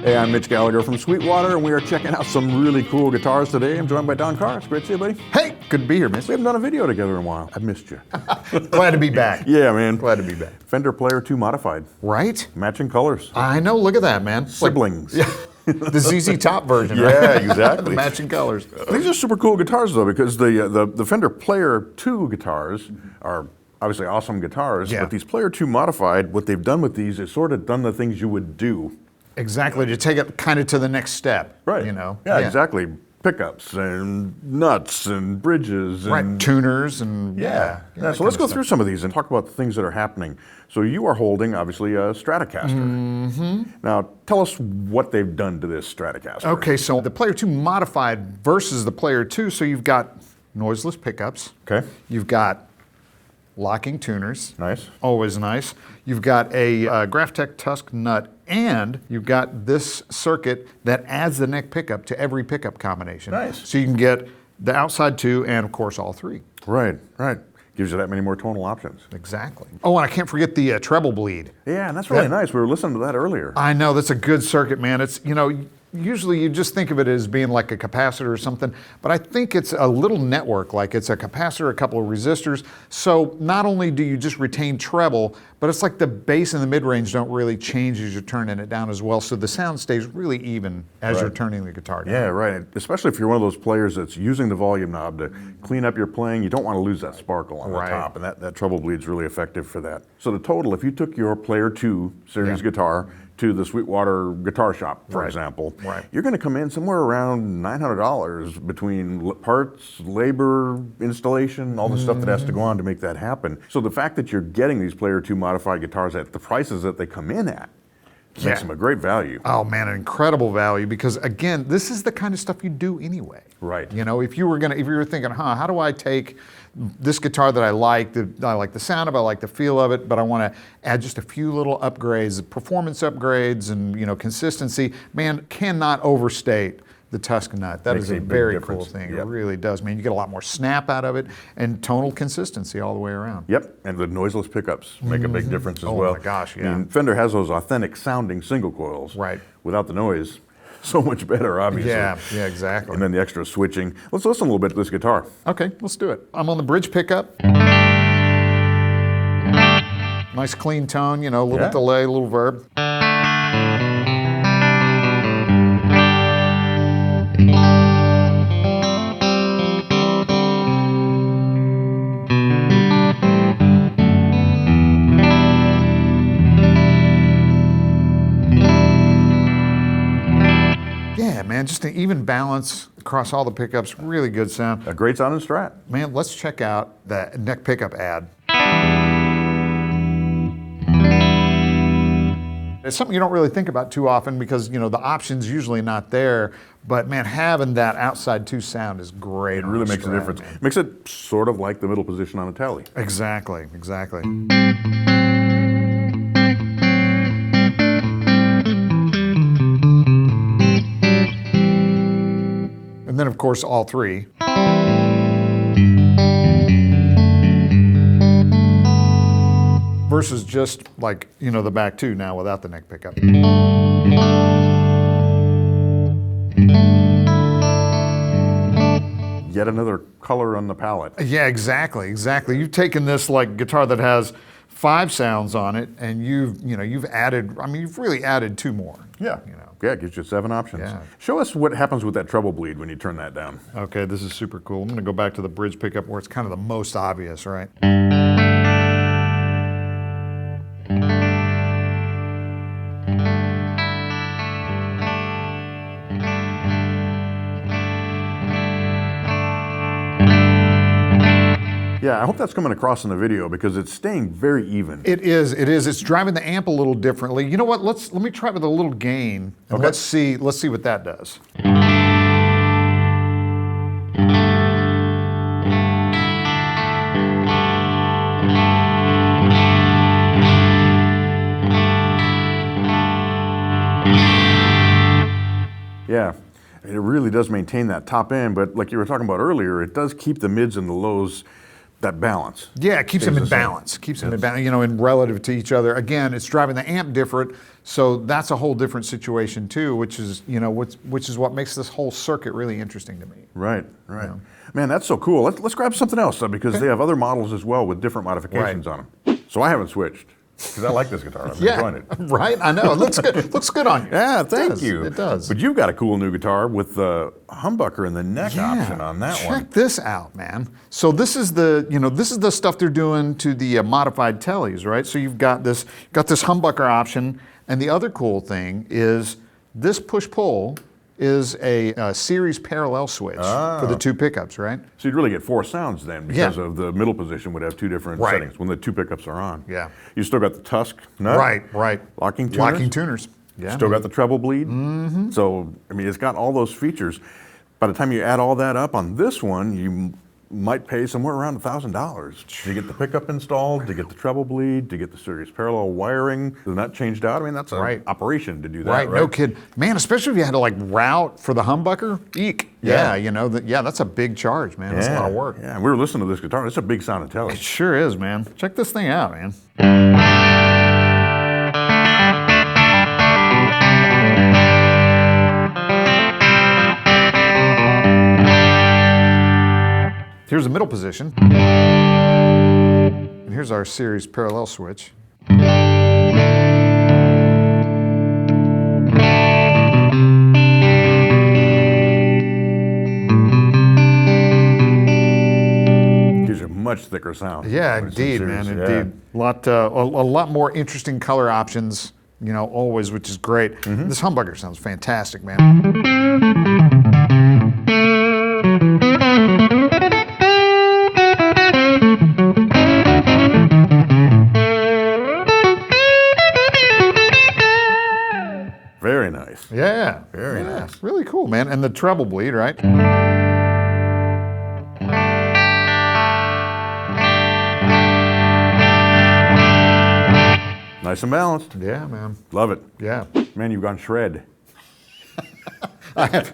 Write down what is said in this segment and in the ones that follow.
Hey, I'm Mitch Gallagher from Sweetwater, and we are checking out some really cool guitars today. I'm joined by Don Carr. It's great to see you, buddy. Hey, good to be here, Mitch. We haven't done a video together in a while. I've missed you. Glad to be back. Yeah, man. Glad to be back. Fender Player 2 Modified. Right? Matching colors. I know, look at that, man. Siblings. The ZZ Top version, right? Yeah, exactly. The matching colors. These are super cool guitars, though, because the Fender Player 2 guitars are obviously awesome guitars, Yeah. but these Player 2 Modified, what they've done with these is sort of done the things you would do. Exactly, to take it kind of to the next step. Right. You know? Yeah, exactly. Pickups and nuts and bridges. Right, And tuners and Yeah, so let's go through some of these and talk about the things that are happening. So you are holding, obviously, a Stratocaster. Mm-hmm. Now, tell us what they've done to this Stratocaster. Okay, so the Player 2 Modified versus the Player 2, so you've got noiseless pickups. Okay. You've got locking tuners. Nice. Always nice. You've got a Graphtec Tusk nut, and you've got this circuit that adds the neck pickup to every pickup combination. Nice. So you can get the outside two and, of course, all three. Right, right. Gives you that many more tonal options. Exactly. Oh, and I can't forget the Treble Bleed. Yeah, and that's really nice. We were listening to that earlier. I know, that's a good circuit, man. It's, you know, usually you just think of it as being like a capacitor or something, but I think it's a little network, like it's a capacitor, a couple of resistors. So not only do you just retain treble, but it's like the bass and the mid-range don't really change as you're turning it down as well. So the sound stays really even as you're turning the guitar down. Yeah, right. Especially if you're one of those players that's using the volume knob to clean up your playing, you don't want to lose that sparkle on the top, and that Treble Bleed's really effective for that. So the total, if you took your Player 2 series guitar to the Sweetwater Guitar Shop, for example, you're going to come in somewhere around $900 between parts, labor, installation, all the stuff that has to go on to make that happen. So the fact that you're getting these Player 2 modified guitars at the prices that they come in at makes them a great value. Oh man, an incredible value, because again, this is the kind of stuff you do anyway. Right. You know, if you were thinking, how do I take this guitar that I like the sound of it, I like the feel of it, but I want to add just a few little upgrades, performance upgrades, and you know, consistency. Man, cannot overstate the Tusk nut. That is a very cool thing. It really does. Man, you get a lot more snap out of it and tonal consistency all the way around. Yep, and the noiseless pickups make a big difference as well. Oh my gosh, yeah. I mean, Fender has those authentic sounding single coils. Right. Without the noise. So much better, obviously. Yeah, exactly. And then the extra switching. Let's listen a little bit to this guitar. Okay, let's do it. I'm on the bridge pickup. Nice clean tone, you know, a little delay, a little verb. Yeah, man, just an even balance across all the pickups, really good sound. A great sounding Strat. Man, let's check out the neck pickup ad. It's something you don't really think about too often because, you know, the option's usually not there, but man, having that outside two sound is great. It really makes a difference. Man. Makes it sort of like the middle position on a Tele. Exactly, exactly. And then, of course, all three. Versus just like, you know, the back two now without the neck pickup. Yet another color on the palette. Yeah, exactly, exactly. You've taken this like guitar that has 5 sounds on it, and you've added. I mean, you've really added 2 more. Yeah, you know. Yeah, it gives you 7 options. Yeah. Show us what happens with that Treble Bleed when you turn that down. Okay, this is super cool. I'm going to go back to the bridge pickup where it's kind of the most obvious, right? Yeah, I hope that's coming across in the video because it's staying very even. It is. It's driving the amp a little differently. You know what? Let me try with a little gain. And let's see what that does. Yeah, it really does maintain that top end, but like you were talking about earlier, it does keep the mids and the lows that balance. Yeah, it keeps them in balance. Keeps them in balance, you know, in relative to each other. Again, it's driving the amp different, so that's a whole different situation too, which is, you know, which is what makes this whole circuit really interesting to me. Right, right. Man, that's so cool. Let's grab something else because they have other models as well with different modifications on them. So I haven't switched because I like this guitar. I've been enjoying it. Right. I know. It looks good. Looks good on you. Yeah, thank you. It does. But you've got a cool new guitar with the humbucker and the neck option on that one. Check this out, man. So this is the, you know, this is the stuff they're doing to the modified Teles, right? So you've got this humbucker option, and the other cool thing is this push-pull is a series parallel switch for the two pickups, right? So you'd really get 4 sounds then because of the middle position would have 2 different settings when the 2 pickups are on. Yeah. You still got the Tusk nut. Right. Locking tuners. Locking tuners. Yeah. Still got the treble bleed. So, I mean, it's got all those features. By the time you add all that up on this one, you might pay somewhere around $1,000 to get the pickup installed, to get the treble bleed, to get the series parallel wiring, the nut changed out. I mean, that's an operation to do that, right? No kid. Man, especially if you had to like route for the humbucker. Eek. Yeah, you know, that's a big charge, man. That's a lot of work. Yeah, we were listening to this guitar. It's a big sound of Teles. It sure is, man. Check this thing out, man. Here's the middle position. And here's our series parallel switch. Gives you a much thicker sound. Yeah, indeed, man, indeed. A lot more interesting color options, you know, always, which is great. This humbucker sounds fantastic, man. Very nice. Yeah. Very nice. Really cool, man. And the treble bleed, right? Nice and balanced. Yeah, man. Love it. Yeah. Man, you've gone shred.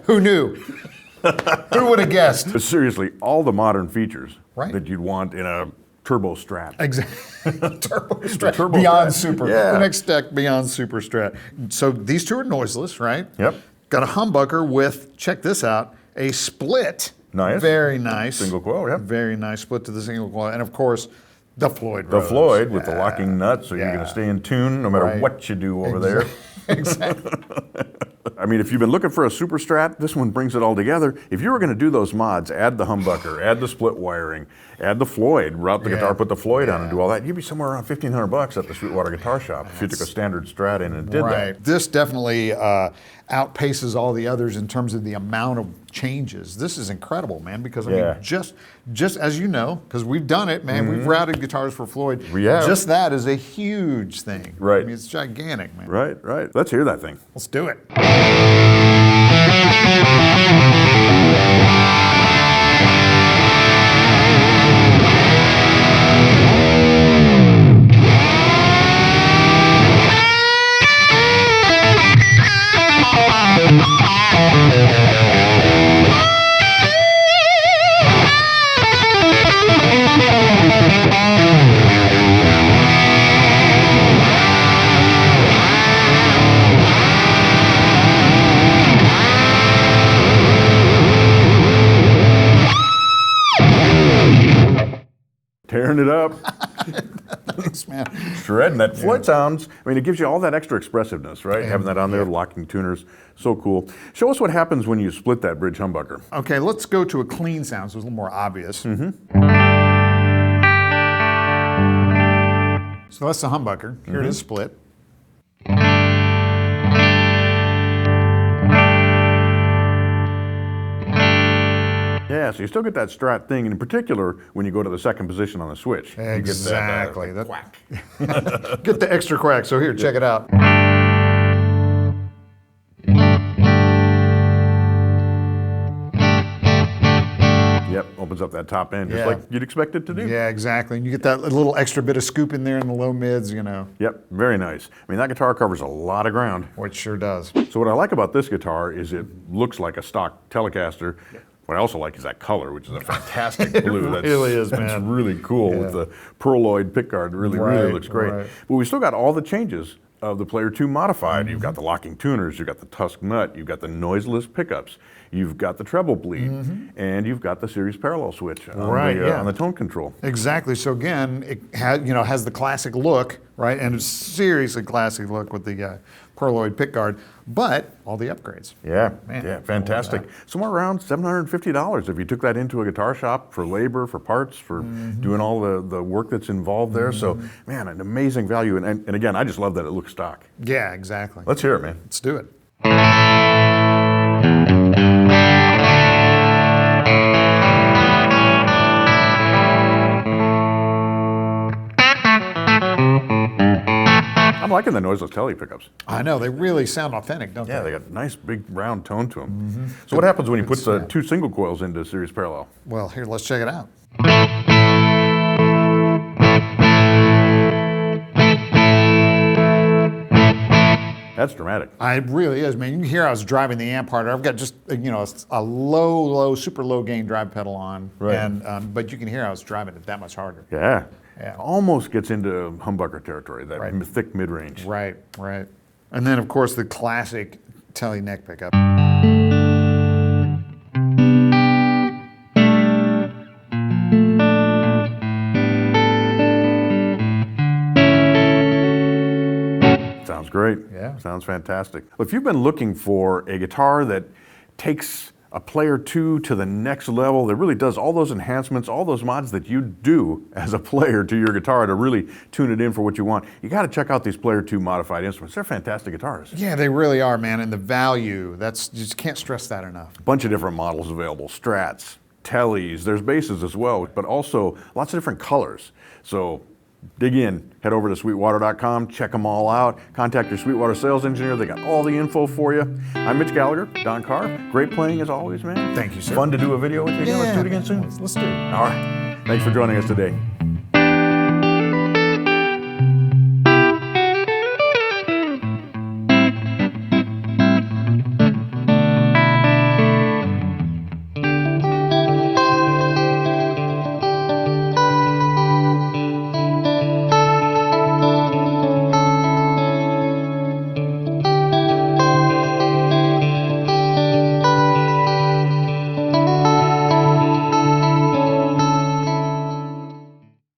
Who knew? Who would have guessed? But seriously, all the modern features Right. that you'd want in a turbo Strat. Exactly. Turbo Strat. Turbo Beyond Strat. Super. Yeah. The next step beyond Super Strat. So these two are noiseless, right? Yep. Got a humbucker with, check this out, a split. Nice. Very nice. Single coil, yep. Very nice split to the single coil. And of course, the Floyd The Rose. Floyd with the locking nut, so you're going to stay in tune no matter what you do over there. Exactly. I mean, if you've been looking for a Super Strat, this one brings it all together. If you were going to do those mods, add the humbucker, add the split wiring, add the Floyd, route the guitar, put the Floyd on, and do all that, you'd be somewhere around $1,500 at the Sweetwater Guitar Shop if you took a standard Strat in and did that. This definitely outpaces all the others in terms of the amount of changes. This is incredible, man, because I mean, just as you know, because we've done it, man, we've routed guitars for Floyd. We have. Just that is a huge thing. Right. I mean, it's gigantic, man. Right. Let's hear that thing. Let's do it. Tearing it up. Thanks, man. Shredding that Floyd sounds. I mean, it gives you all that extra expressiveness, right? Having that on there, locking tuners, so cool. Show us what happens when you split that bridge humbucker. Okay, let's go to a clean sound, so it's a little more obvious. So that's the humbucker. Here it is split. Yeah, so you still get that Strat thing, and in particular, when you go to the second position on the switch. Exactly. You get that quack. Get the extra quack. So here, check it out. Yep, opens up that top end, just like you'd expect it to do. Yeah, exactly. And you get that little extra bit of scoop in there in the low mids, you know. Yep, very nice. I mean, that guitar covers a lot of ground. Which sure does. So what I like about this guitar is it looks like a stock Telecaster. What I also like is that color, which is a fantastic blue. That's, really is, that's man. really cool with the pearloid pickguard. Really looks great. Right. But we still got all the changes of the Player 2 modified. You've got the locking tuners, you've got the tusk nut, you've got the noiseless pickups, you've got the treble bleed, and you've got the series parallel switch on, on the tone control. Exactly. So again, it has the classic look, right? And it's seriously classic look with the pearloid pickguard, but all the upgrades. Yeah, Man, yeah, fantastic. Somewhere around $750 if you took that into a guitar shop for labor, for parts, for doing all the work that's involved there. So, man, an amazing value. And again, I just love that it looks stock. Yeah, exactly. Let's hear it, man. Let's do it. I'm liking the noiseless Tele pickups. I know, they really sound authentic, don't Yeah, they? they got a nice big round tone to them. So what happens when you put the 2 single coils into series parallel? Well, here, let's check it out. That's dramatic. It really is, man. You can hear I was driving the amp harder. I've got just a low, super low gain drive pedal on, Right. and but you can hear I was driving it that much harder. Yeah. Yeah. Almost gets into humbucker territory, that Right. thick mid-range. Right. And then of course the classic Tele neck pickup. Sounds great. Yeah. Sounds fantastic. Well, if you've been looking for a guitar that takes a Player 2 to the next level, that really does all those enhancements, all those mods that you do as a player to your guitar to really tune it in for what you want, you got to check out these Player 2 modified instruments. They're fantastic guitars. Yeah, they really are, man. And the value, you just can't stress that enough. A bunch of different models available, Strats, Teles, there's basses as well, but also lots of different colors. So dig in, head over to sweetwater.com, check them all out, contact your Sweetwater sales engineer, they got all the info for you. I'm Mitch Gallagher, Don Carr, great playing as always, man. Thank you, sir. Fun to do a video with you again, let's do it again man. soon. Let's do it. All right, thanks for joining us today.